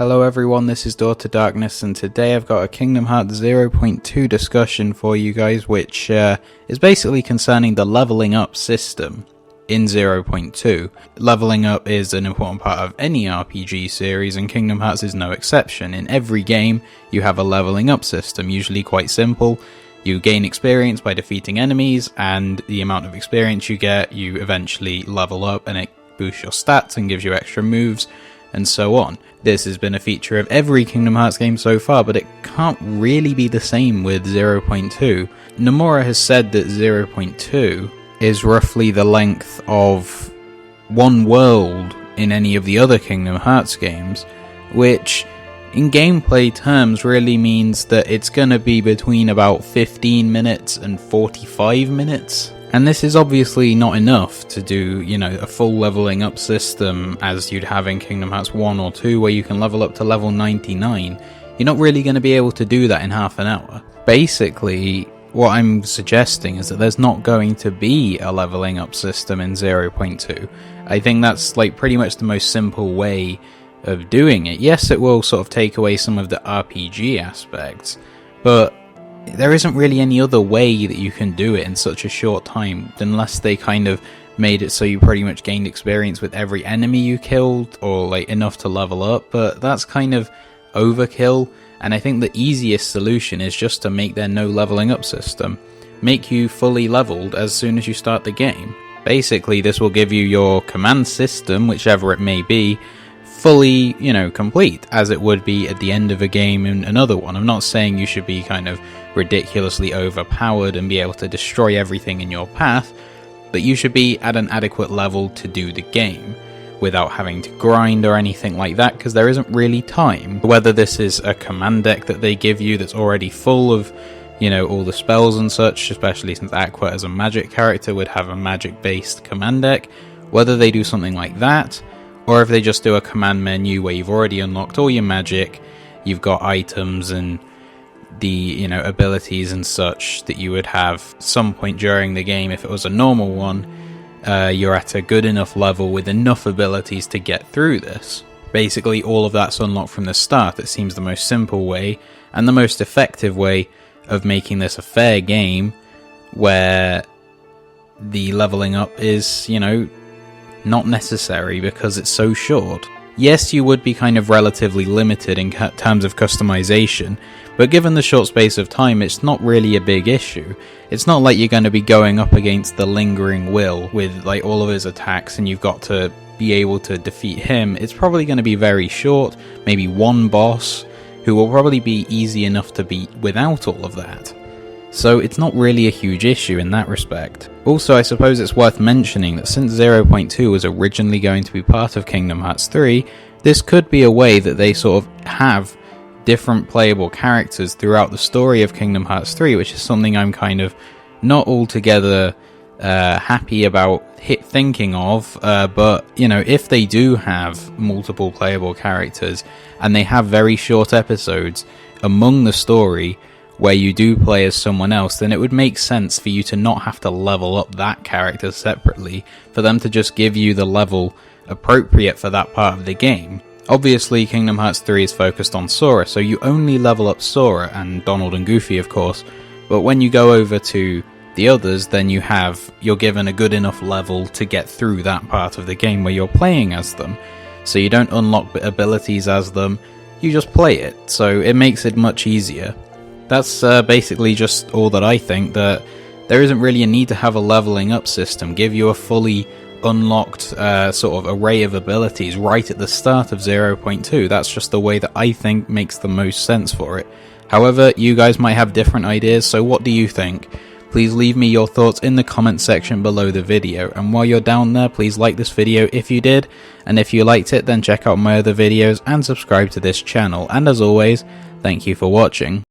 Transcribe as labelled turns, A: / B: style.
A: Hello everyone, this is Door to Darkness, and today I've got a Kingdom Hearts 0.2 discussion for you guys, which is basically concerning the leveling up system in 0.2. Leveling up is an important part of any RPG series, and Kingdom Hearts is no exception. In every game, you have a leveling up system, usually quite simple. You gain experience by defeating enemies, and the amount of experience you get, you eventually level up, and it boosts your stats and gives you extra moves, and so on. This has been a feature of every Kingdom Hearts game so far, but it can't really be the same with 0.2. Nomura has said that 0.2 is roughly the length of one world in any of the other Kingdom Hearts games, which in gameplay terms really means that it's gonna be between about 15 minutes and 45 minutes. And this is obviously not enough to do, a full leveling up system as you'd have in Kingdom Hearts 1 or 2, where you can level up to level 99. You're not really going to be able to do that in half an hour. Basically, what I'm suggesting is that there's not going to be a leveling up system in 0.2. I think that's pretty much the most simple way of doing it. Yes, it will sort of take away some of the RPG aspects, but there isn't really any other way that you can do it in such a short time, unless they kind of made it so you pretty much gained experience with every enemy you killed, or enough to level up, but that's kind of overkill, and I think the easiest solution is just to make their no leveling up system. Make you fully leveled as soon as you start the game. Basically, this will give you your command system, whichever it may be, fully, complete, as it would be at the end of a game in another one. I'm not saying you should be kind of ridiculously overpowered and be able to destroy everything in your path, but you should be at an adequate level to do the game, without having to grind or anything like that, because there isn't really time. Whether this is a command deck that they give you that's already full of, all the spells and such, especially since Aqua as a magic character would have a magic-based command deck, whether they do something like that, or if they just do a command menu where you've already unlocked all your magic, you've got items and the, abilities and such that you would have some point during the game. If it was a normal one, you're at a good enough level with enough abilities to get through this. Basically, all of that's unlocked from the start. It seems the most simple way, and the most effective way of making this a fair game, where the leveling up is, not necessary because it's so short. Yes, you would be kind of relatively limited in terms of customization, but given the short space of time, it's not really a big issue. It's not like you're going to be going up against the Lingering Will with all of his attacks and you've got to be able to defeat him. It's probably going to be very short, maybe one boss, who will probably be easy enough to beat without all of that. So it's not really a huge issue in that respect. Also, I suppose it's worth mentioning that since 0.2 was originally going to be part of Kingdom Hearts 3, this could be a way that they sort of have different playable characters throughout the story of Kingdom Hearts 3, which is something I'm kind of not altogether happy about thinking of, but if they do have multiple playable characters and they have very short episodes among the story where you do play as someone else, then it would make sense for you to not have to level up that character separately, for them to just give you the level appropriate for that part of the game. Obviously, Kingdom Hearts 3 is focused on Sora, so you only level up Sora, and Donald and Goofy of course, but when you go over to the others, then you're given a good enough level to get through that part of the game where you're playing as them. So you don't unlock abilities as them, you just play it, so it makes it much easier. That's basically just all that I think, that there isn't really a need to have a leveling up system. Give you a fully unlocked sort of array of abilities right at the start of 0.2. That's just the way that I think makes the most sense for it. However, you guys might have different ideas, so what do you think? Please leave me your thoughts in the comment section below the video, and while you're down there, please like this video if you did, and if you liked it, then check out my other videos and subscribe to this channel, and as always, thank you for watching.